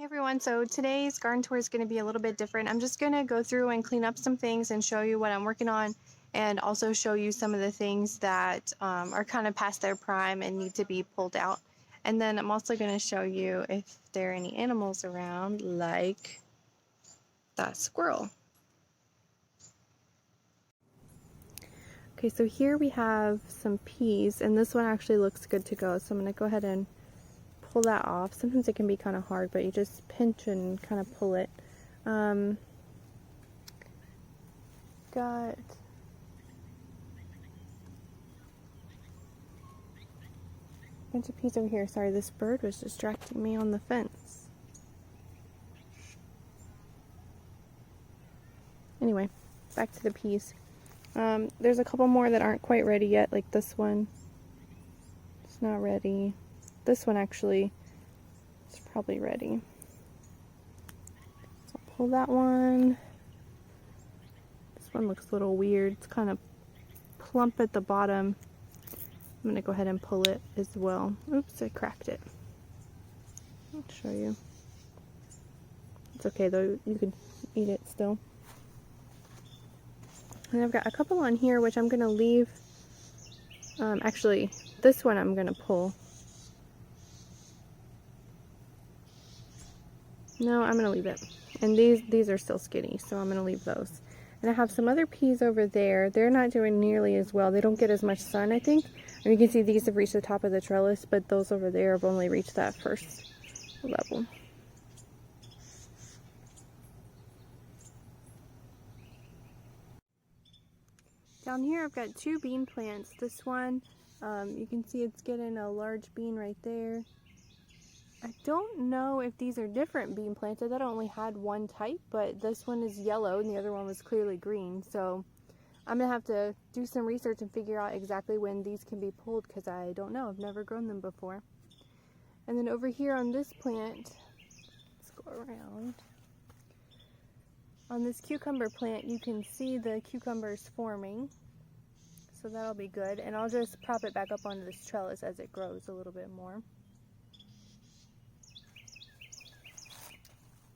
Hey everyone, so today's garden tour is going to be a little bit different. I'm just going to go through and clean up some things and show you what I'm working on, and also show you some of the things that are kind of past their prime and need to be pulled out. And then I'm also going to show you if there are any animals around, like that squirrel. Okay, so here we have some peas, and this one actually looks good to go, so I'm going to go ahead and pull that off. Sometimes it can be kind of hard, but you just pinch and kind of pull it. Got a bunch of peas over here. Sorry, this bird was distracting me on the fence. Anyway, back to the peas. There's a couple more that aren't quite ready yet, like this one. It's not ready. This one actually is probably ready. So I'll pull that one. This one looks a little weird. It's kind of plump at the bottom. I'm going to go ahead and pull it as well. Oops, I cracked it. I'll show you. It's okay though, you can eat it still. And I've got a couple on here which I'm going to leave. Actually, this one I'm going to pull. No, I'm going to leave it. And these are still skinny, so I'm going to leave those. And I have some other peas over there. They're not doing nearly as well. They don't get as much sun, I think. And you can see these have reached the top of the trellis, but those over there have only reached that first level. Down here I've got two bean plants. This one, you can see it's getting a large bean right there. I don't know if these are different bean plants. I thought I only had one type, but this one is yellow and the other one was clearly green. So I'm going to have to do some research and figure out exactly when these can be pulled, because I don't know. I've never grown them before. And then over here on this plant, let's go around. On this cucumber plant, you can see the cucumbers forming. So that'll be good. And I'll just prop it back up onto this trellis as it grows a little bit more.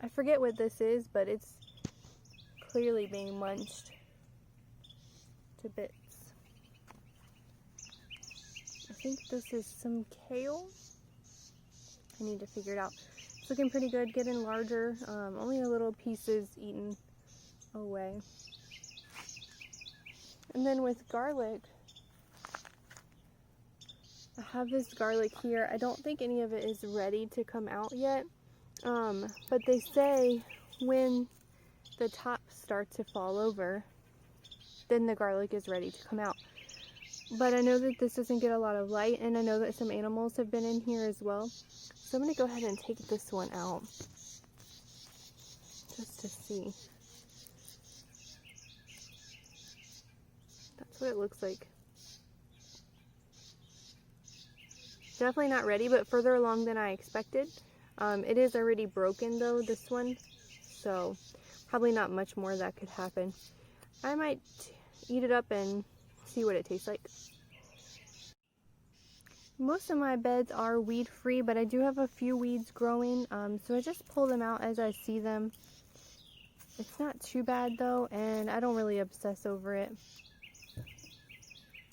I forget what this is, but it's clearly being munched to bits. I think this is some kale. I need to figure it out. It's looking pretty good, getting larger. Only a little pieces eaten away. And then with garlic, I have this garlic here. I don't think any of it is ready to come out yet. But they say when the tops start to fall over, then the garlic is ready to come out. But I know that this doesn't get a lot of light, and I know that some animals have been in here as well. So I'm going to go ahead and take this one out just to see. That's what it looks like. Definitely not ready, but further along than I expected. It is already broken though, this one, so probably not much more that could happen. I might eat it up and see what it tastes like. Most of my beds are weed free, but I do have a few weeds growing, so I just pull them out as I see them. It's not too bad though, and I don't really obsess over it,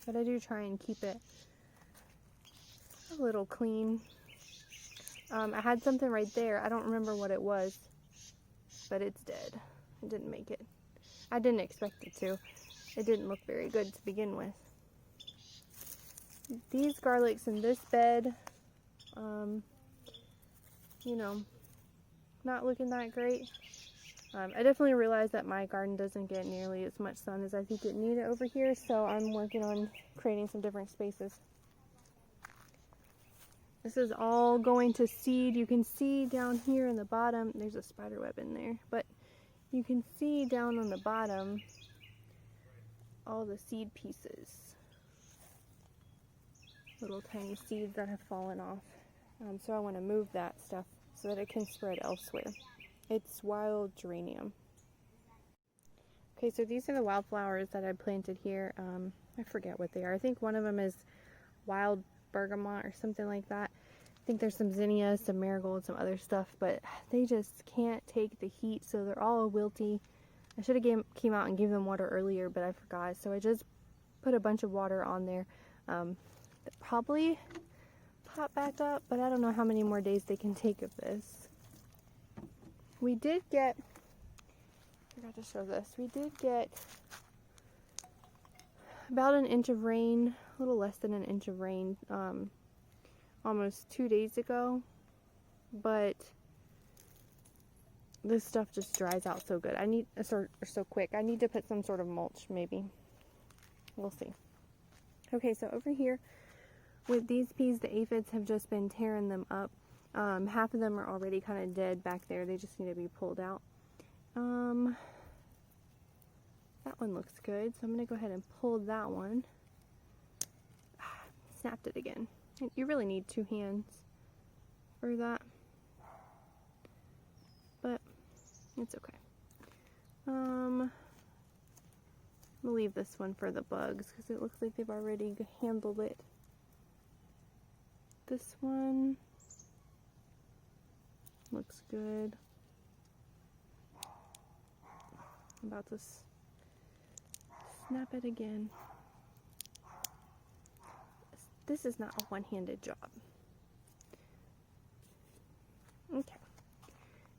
but I do try and keep it a little clean. I had something right there. I don't remember what it was, but it's dead. It didn't make it. I didn't expect it to. It didn't look very good to begin with. These garlics in this bed, you know, not looking that great. I definitely realize that my garden doesn't get nearly as much sun as I think it needed over here, so I'm working on creating some different spaces. This is all going to seed. You can see down here in the bottom, there's a spider web in there, but you can see down on the bottom all the seed pieces. Little tiny seeds that have fallen off. So I want to move that stuff so that it can spread elsewhere. It's wild geranium. Okay, so these are the wildflowers that I planted here. I forget what they are. I think one of them is wild bergamot or something like that. I think there's some zinnias, some marigolds, some other stuff, but they just can't take the heat, so they're all wilty. I should have came out and gave them water earlier, but I forgot, so I just put a bunch of water on there. They'll probably pop back up, but I don't know how many more days they can take of this. We did get, I forgot to show this, we did get about an inch of rain, a little less than an inch of rain, almost 2 days ago, but this stuff just dries out so good. I need so quick. I need to put some sort of mulch, maybe. We'll see. Okay, so over here with these peas, the aphids have just been tearing them up. Half of them are already kind of dead back there. They just need to be pulled out. That one looks good, so I'm going to go ahead and pull that one. Snapped it again. You really need 2 hands for that, but it's okay. We'll leave this one for the bugs because it looks like they've already handled it. This one looks good. I'm about to snap it again. This is not a one-handed job. Okay.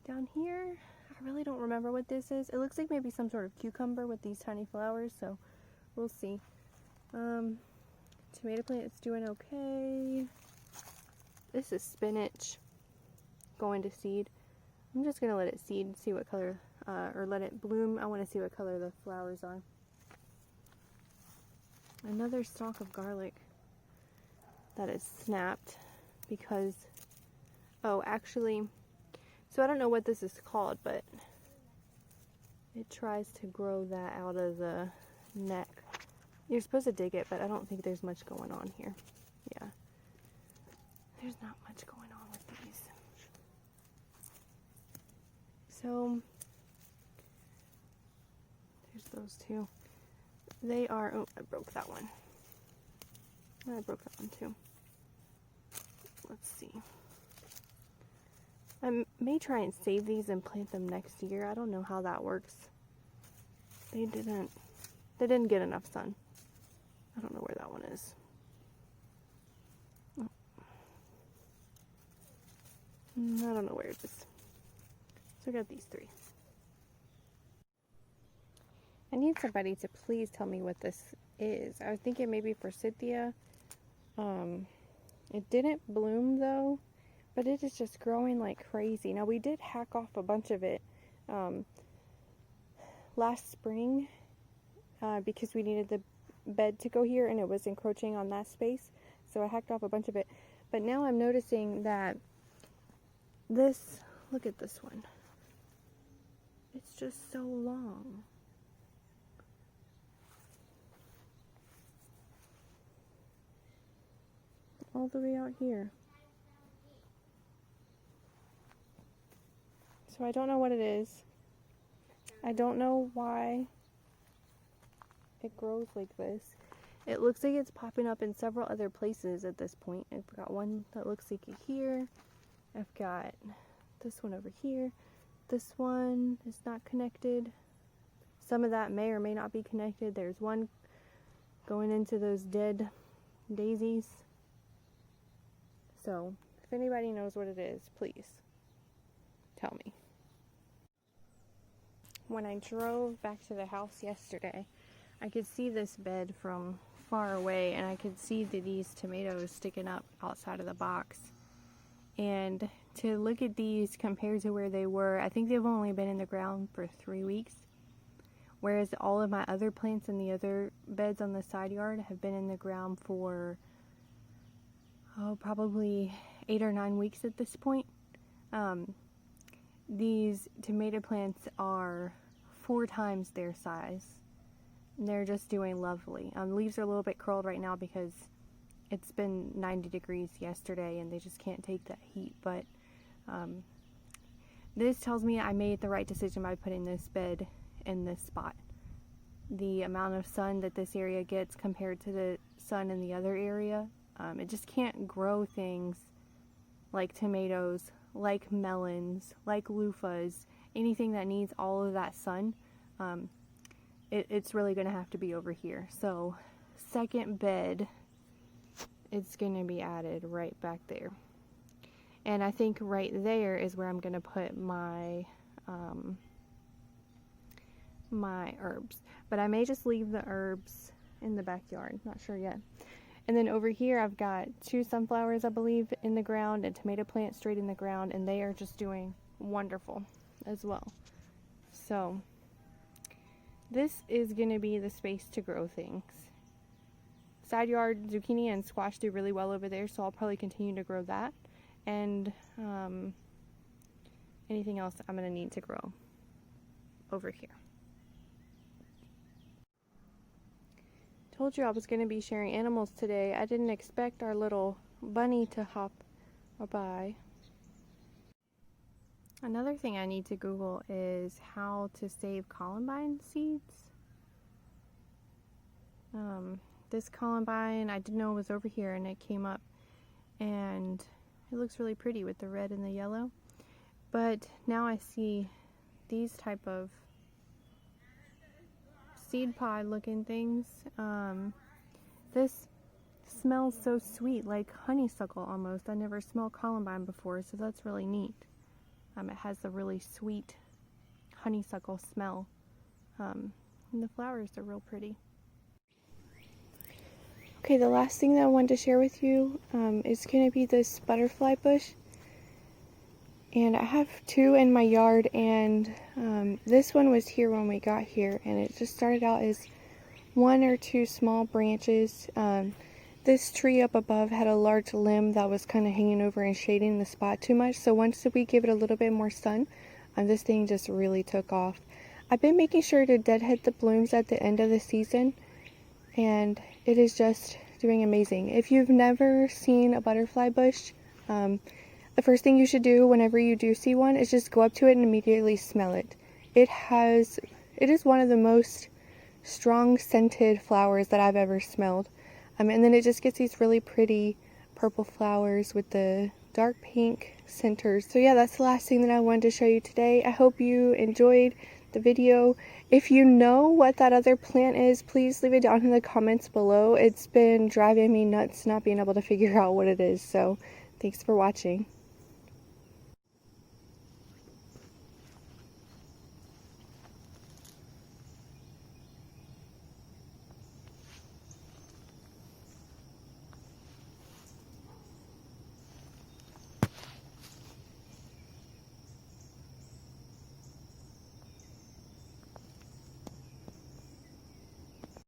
Down here, I really don't remember what this is. It looks like maybe some sort of cucumber with these tiny flowers, so we'll see. Tomato plant's doing okay. This is spinach going to seed. I'm just gonna let it seed and see what color, or let it bloom. I want to see what color the flowers are. Another stalk of garlic that is snapped because, oh, actually, so I don't know what this is called, but it tries to grow that out of the neck. You're supposed to dig it, but I don't think there's much going on here. Yeah, there's not much going on with these. So there's those two. They are, oh, I broke that one. I broke that one too. Let's see. I may try and save these and plant them next year. I don't know how that works. They didn't get enough sun. I don't know where that one is. Oh. I don't know where it is. So I got these 3. I need somebody to please tell me what this is. I was thinking maybe forsythia. It didn't bloom though, but it is just growing like crazy. Now we did hack off a bunch of it last spring because we needed the bed to go here and it was encroaching on that space. So I hacked off a bunch of it. But now I'm noticing that this, look at this one. It's just so long. All the way out here. So I don't know what it is. I don't know why it grows like this. It looks like it's popping up in several other places at this point. I've got one that looks like it here. I've got this one over here. This one is not connected. Some of that may or may not be connected. There's one going into those dead daisies. So, if anybody knows what it is, please tell me. When I drove back to the house yesterday, I could see this bed from far away, and I could see these tomatoes sticking up outside of the box. And to look at these compared to where they were, I think they've only been in the ground for 3 weeks. Whereas all of my other plants in the other beds on the side yard have been in the ground for probably 8 or 9 weeks at this point. These tomato plants are 4 times their size. And they're just doing lovely. Leaves are a little bit curled right now because it's been 90 degrees yesterday and they just can't take that heat. But this tells me I made the right decision by putting this bed in this spot. The amount of sun that this area gets compared to the sun in the other area, it just can't grow things like tomatoes, like melons, like loofahs, anything that needs all of that sun, it's really going to have to be over here. So second bed, it's going to be added right back there. And I think right there is where I'm going to put my my herbs. But I may just leave the herbs in the backyard, not sure yet. And then over here I've got 2 sunflowers, I believe, in the ground, and tomato plants straight in the ground, and they are just doing wonderful as well. So this is going to be the space to grow things. Side yard zucchini and squash do really well over there, so I'll probably continue to grow that. And anything else I'm going to need to grow over here. Told you I was going to be sharing animals today. I didn't expect our little bunny to hop by. Another thing I need to Google is how to save columbine seeds. This columbine, I didn't know it was over here, and it came up, and it looks really pretty with the red and the yellow. But now I see these type of seed pod looking things. This smells so sweet, like honeysuckle almost. I never smelled columbine before, so that's really neat. It has a really sweet honeysuckle smell, and the flowers are real pretty. Okay, the last thing that I wanted to share with you is going to be this butterfly bush. And I have 2 in my yard, and this one was here when we got here, and it just started out as 1 or 2 small branches. This tree up above had a large limb that was kind of hanging over and shading the spot too much, so once we give it a little bit more sun, this thing just really took off. I've been making sure to deadhead the blooms at the end of the season, and it is just doing amazing. If you've never seen a butterfly bush, the first thing you should do whenever you do see one is just go up to it and immediately smell it. It is one of the most strong scented flowers that I've ever smelled. And then it just gets these really pretty purple flowers with the dark pink centers. So yeah, that's the last thing that I wanted to show you today. I hope you enjoyed the video. If you know what that other plant is, please leave it down in the comments below. It's been driving me nuts not being able to figure out what it is. So thanks for watching.